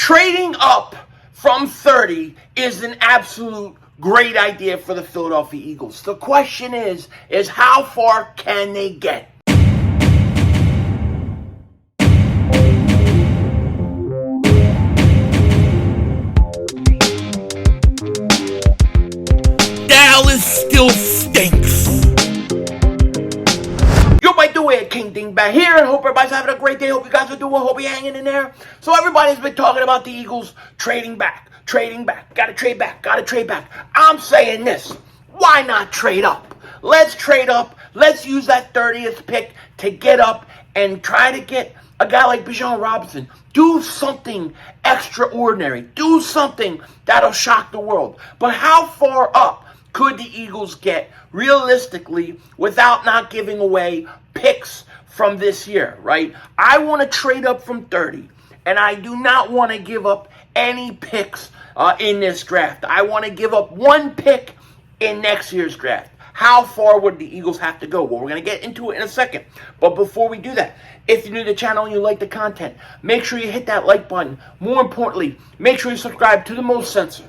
Trading up from 30 is an absolute great idea for the Philadelphia Eagles. The question is how far can they get? Dallas still stinks. Yo, by the way, King Dingbat here, and hope everybody's having a great day. Hope you guys are doing well. Hope you're hanging in there. So everybody's been talking about the Eagles trading back, gotta trade back. I'm saying this, why not trade up? Let's trade up. Let's use that 30th pick to get up and try to get a guy like Bijan Robinson. Do something extraordinary. Do something that'll shock the world. But how far up could the Eagles get realistically without not giving away picks from this year, right? I want to trade up from 30, and I do not want to give up any picks in this draft. I want to give up one pick in next year's draft. How far would the Eagles have to go? Well, we're going to get into it in a second. But before we do that, if you're new to the channel and you like the content, make sure you hit that like button. More importantly, make sure you subscribe to the most censored,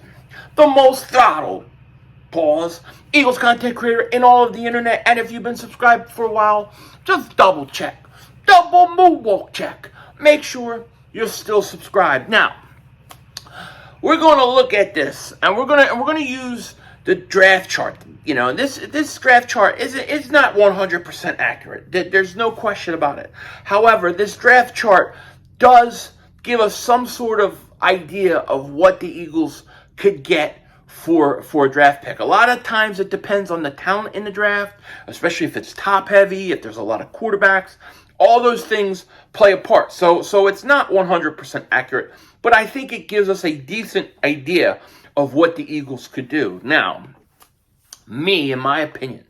the most throttled, pause, Eagles content creator in all of the internet. And if you've been subscribed for a while, just double check. Double moonwalk check. Make sure you're still subscribed. Now, we're going to look at this, and we're going to use the draft chart. You know, this draft chart is not 100% accurate. There's no question about it. However, this draft chart does give us some sort of idea of what the Eagles could get for a draft pick. A lot of times it depends on the talent in the draft, especially if it's top heavy, if there's a lot of quarterbacks. All those things play a part. So it's not 100% accurate, but I think it gives us a decent idea of what the Eagles could do. Now, in my opinion,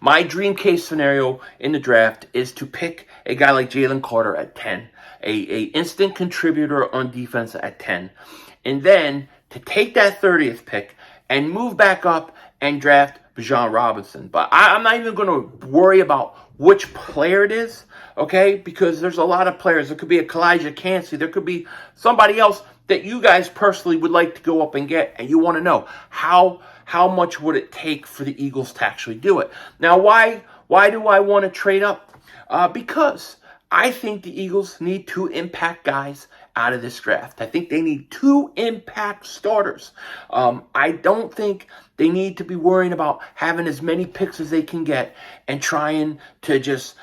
my dream case scenario in the draft is to pick a guy like Jalen Carter at 10, a instant contributor on defense at 10, and then to take that 30th pick and move back up and draft Bijan Robinson. But I'm not even going to worry about which player it is, okay? Because there's a lot of players. There could be a Kalijah Cansey. There could be somebody else that you guys personally would like to go up and get, and you want to know how much would it take for the Eagles to actually do it. Now, why do I want to trade up? Because I think the Eagles need two impact guys out of this draft. I think they need two impact starters. I don't think they need to be worrying about having as many picks as they can get and trying to just,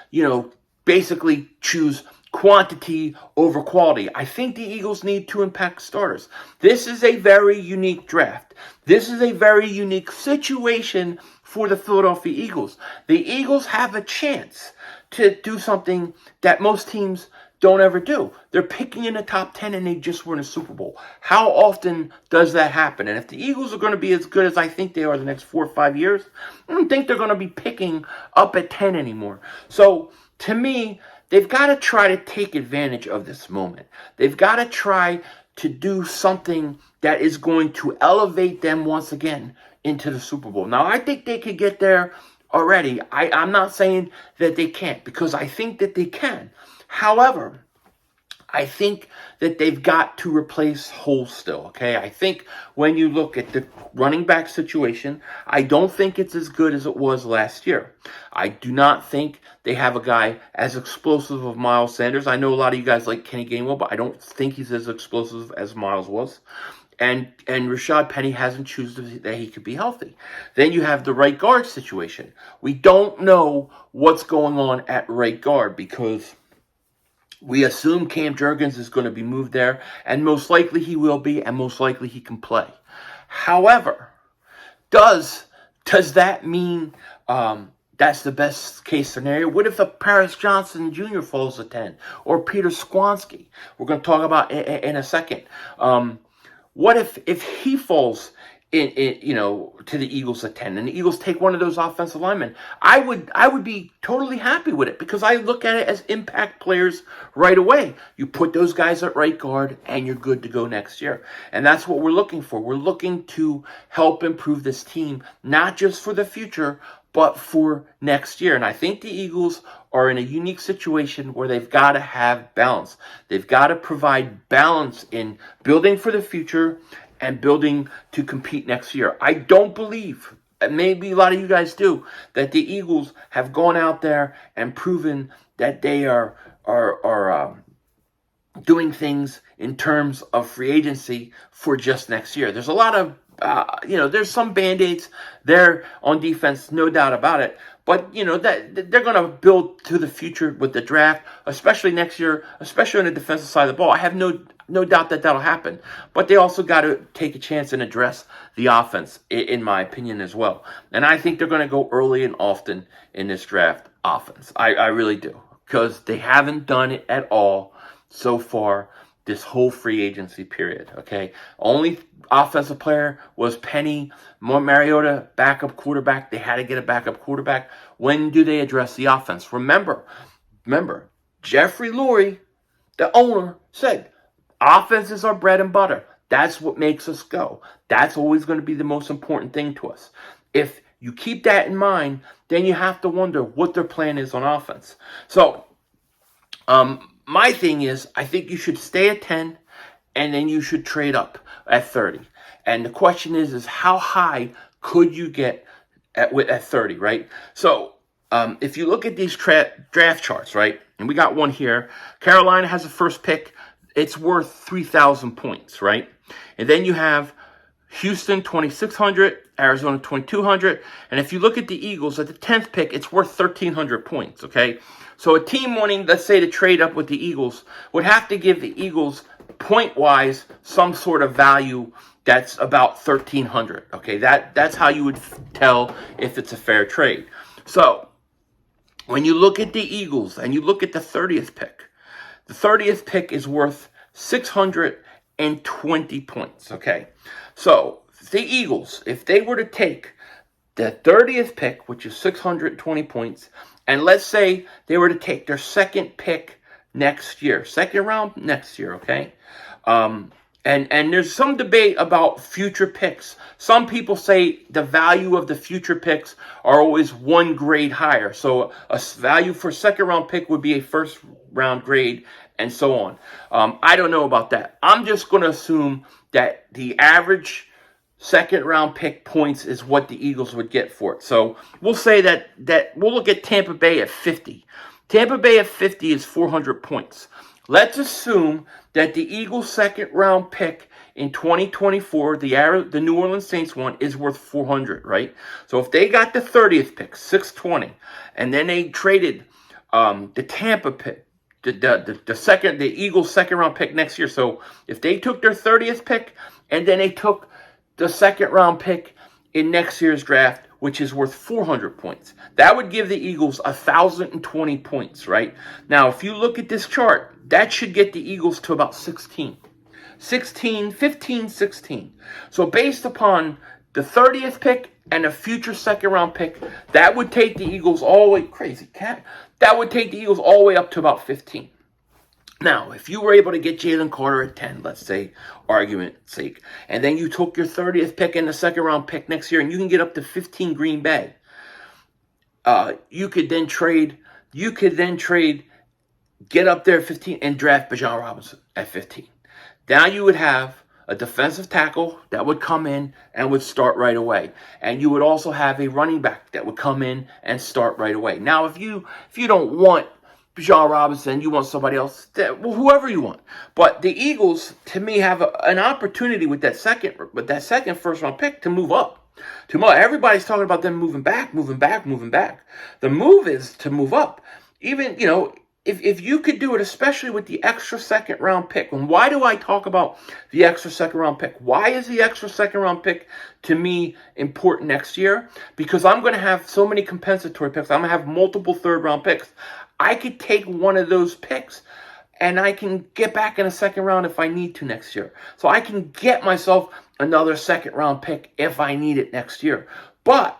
basically choose quantity over quality. I think the Eagles need two impact starters. This is a very unique draft. This is a very unique situation for the Philadelphia Eagles. The Eagles have a chance to do something that most teams don't ever do. They're picking in the top 10 and they just won a Super Bowl. How often does that happen? And if the Eagles are going to be as good as I think they are the next 4 or 5 years, I don't think they're going to be picking up at 10 anymore. So, to me, they've got to try to take advantage of this moment. They've got to try to do something that is going to elevate them once again into the Super Bowl. Now, I think they could get there already. I'm not saying that they can't, because I think that they can. However, I think that they've got to replace holes still, okay? I think when you look at the running back situation, I don't think it's as good as it was last year. I do not think they have a guy as explosive as Miles Sanders. I know a lot of you guys like Kenny Gainwell, but I don't think he's as explosive as Miles was. And Rashad Penny hasn't chosen that he could be healthy. Then you have the right guard situation. We don't know what's going on at right guard because we assume Cam Jurgens is going to be moved there, and most likely he will be, and most likely he can play. However, does that mean that's the best case scenario? What if a Paris Johnson Jr. falls to 10, or Peter Sklansky? We're going to talk about in a second. What if he falls to the Eagles at 10, and the Eagles take one of those offensive linemen? I would be totally happy with it, because I look at it as impact players right away. You put those guys at right guard, and you're good to go next year. And that's what we're looking for. We're looking to help improve this team, not just for the future, but for next year. And I think the Eagles are in a unique situation where they've got to have balance. They've got to provide balance in building for the future and building to compete next year. I don't believe, and maybe a lot of you guys do, that the Eagles have gone out there and proven that they are doing things in terms of free agency for just next year. There's a lot of, there's some Band-Aids there on defense, no doubt about it. But, that they're going to build to the future with the draft, especially next year, especially on the defensive side of the ball. I have no doubt that that'll happen. But they also got to take a chance and address the offense, in my opinion, as well. And I think they're going to go early and often in this draft offense. I really do. Because they haven't done it at all so far this whole free agency period, okay? Only offensive player was Penny Mariota, backup quarterback. They had to get a backup quarterback. When do they address the offense? Remember, Jeffrey Lurie, the owner, said, offense is our bread and butter. That's what makes us go. That's always going to be the most important thing to us. If you keep that in mind, then you have to wonder what their plan is on offense. So, my thing is, I think you should stay at 10, and then you should trade up at 30. And the question is how high could you get at 30, right? So, if you look at these draft charts, right, and we got one here, Carolina has the first pick. It's worth 3,000 points, right? And then you have Houston, 2,600, Arizona, 2,200. And if you look at the Eagles, at the 10th pick, it's worth 1,300 points, okay? So a team wanting, let's say, to trade up with the Eagles would have to give the Eagles, point-wise, some sort of value that's about 1,300, okay? That's how you would tell if it's a fair trade. So when you look at the Eagles and you look at the 30th pick is worth 620 points, okay? So the Eagles, if they were to take the 30th pick, which is 620 points, and let's say they were to take their second pick next year, second round next year, okay? And there's some debate about future picks. Some people say the value of the future picks are always one grade higher. So a value for second round pick would be a first round grade, and so on. I don't know about that. I'm just going to assume that the average second round pick points is what the Eagles would get for it. So we'll say that we'll look at Tampa Bay at 50. Tampa Bay at 50 is 400 points. Let's assume that the Eagles' second round pick in 2024, the New Orleans Saints one, is worth 400, right? So if they got the 30th pick, 620, and then they traded the Tampa pick, the Eagles' second round pick next year. So if they took their 30th pick and then they took the second round pick in next year's draft, which is worth 400 points, that would give the Eagles 1,020 points, right? Now, if you look at this chart, that should get the Eagles to about 15, 16. So based upon the 30th pick and a future second round pick, that would take the Eagles all the way, crazy cat, that would take the Eagles all the way up to about 15. Now, if you were able to get Jalen Carter at 10, let's say, argument's sake, and then you took your 30th pick and the second round pick next year, and you can get up to 15 Green Bay, you could then trade, get up there at 15 and draft Bijan Robinson at 15. Now you would have a defensive tackle that would come in and would start right away. And you would also have a running back that would come in and start right away. Now, if you don't want Bijan Robinson, you want somebody else, whoever you want. But the Eagles, to me, have an opportunity with that second first round pick to move up. Everybody's talking about them moving back. The move is to move up. Even, if you could do it, especially with the extra second round pick. And why do I talk about the extra second round pick? Why is the extra second round pick, to me, important next year? Because I'm going to have so many compensatory picks. I'm going to have multiple third round picks. I could take one of those picks and I can get back in a second round if I need to next year. So I can get myself another second round pick if I need it next year. But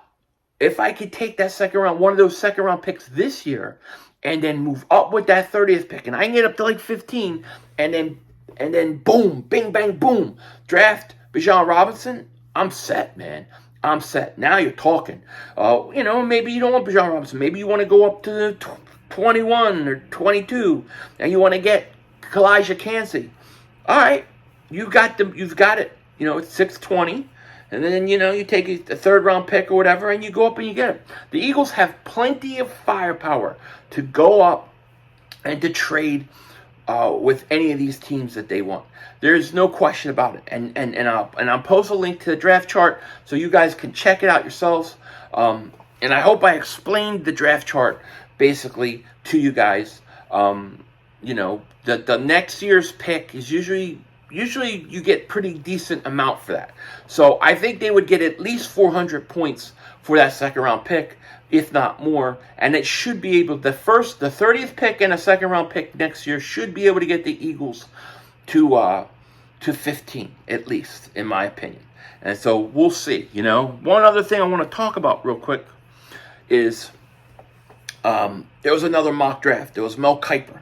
if I could take that one of those second round picks this year, and then move up with that 30th pick, and I can get up to like 15, and then boom, bing, bang, boom, draft Bijan Robinson, I'm set, man. I'm set. Now you're talking. Maybe you don't want Bijan Robinson. Maybe you want to go up to 21 or 22, and you want to get Kalijah Cansey. All right, you've got it. It's 620, and then you take a third-round pick or whatever, and you go up and you get it. The Eagles have plenty of firepower to go up and to trade with any of these teams that they want. There's no question about it. And I'll post a link to the draft chart so you guys can check it out yourselves. And I hope I explained the draft chart basically to you guys. The next year's pick is usually you get pretty decent amount for that. So I think they would get at least 400 points for that second round pick, if not more. And it should be able, the 30th pick and a second round pick next year should be able to get the Eagles to 15 at least, in my opinion. And so we'll see. One other thing I want to talk about real quick is there was another mock draft. There was Mel Kiper.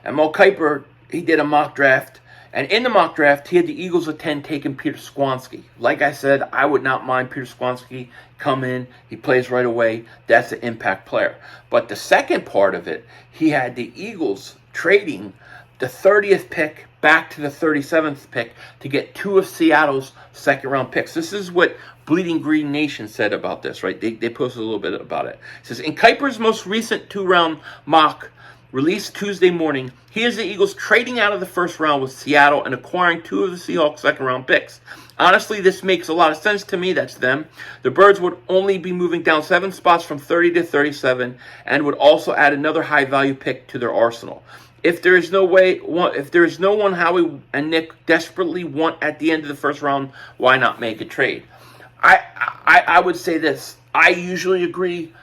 And Mel Kiper, he did a mock draft. And in the mock draft, he had the Eagles at 10 taking Peter Squansky. Like I said, I would not mind Peter Squansky come in. He plays right away. That's an impact player. But the second part of it, he had the Eagles trading the 30th pick back to the 37th pick to get 2 of Seattle's second-round picks. This is what Bleeding Green Nation said about this, right? They posted a little bit about it. It says, in Kiper's most recent 2-round mock, released Tuesday morning, he has the Eagles trading out of the first round with Seattle and acquiring 2 of the Seahawks second-round picks. Honestly, this makes a lot of sense to me. That's them. The Birds would only be moving down 7 spots from 30 to 37 and would also add another high-value pick to their arsenal. If there is no one Howie and Nick desperately want at the end of the first round, why not make a trade? I would say this. I usually agree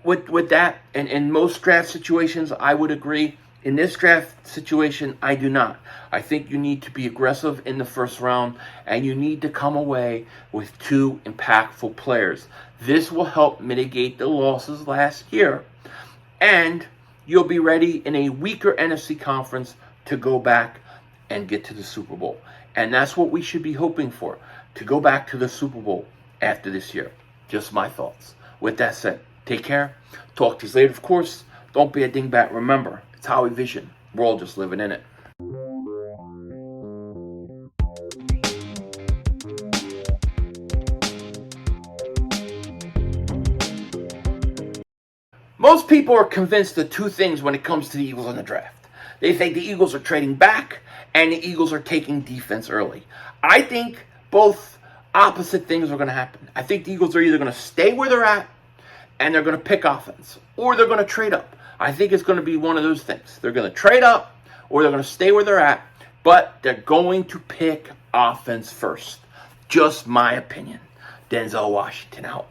with that, and in most draft situations, I would agree. In this draft situation, I do not. I think you need to be aggressive in the first round, and you need to come away with 2 impactful players. This will help mitigate the losses last year, and you'll be ready in a weaker NFC conference to go back and get to the Super Bowl. And that's what we should be hoping for, to go back to the Super Bowl after this year. Just my thoughts. With that said, take care. Talk to you later, of course. Don't be a dingbat. Remember, it's Howie Vision. We're all just living in it. Most people are convinced of 2 things when it comes to the Eagles in the draft. They think the Eagles are trading back and the Eagles are taking defense early. I think both opposite things are going to happen. I think the Eagles are either going to stay where they're at and they're going to pick offense, or they're going to trade up. I think it's going to be one of those things. They're going to trade up or they're going to stay where they're at, but they're going to pick offense first. Just my opinion. Denzel Washington out.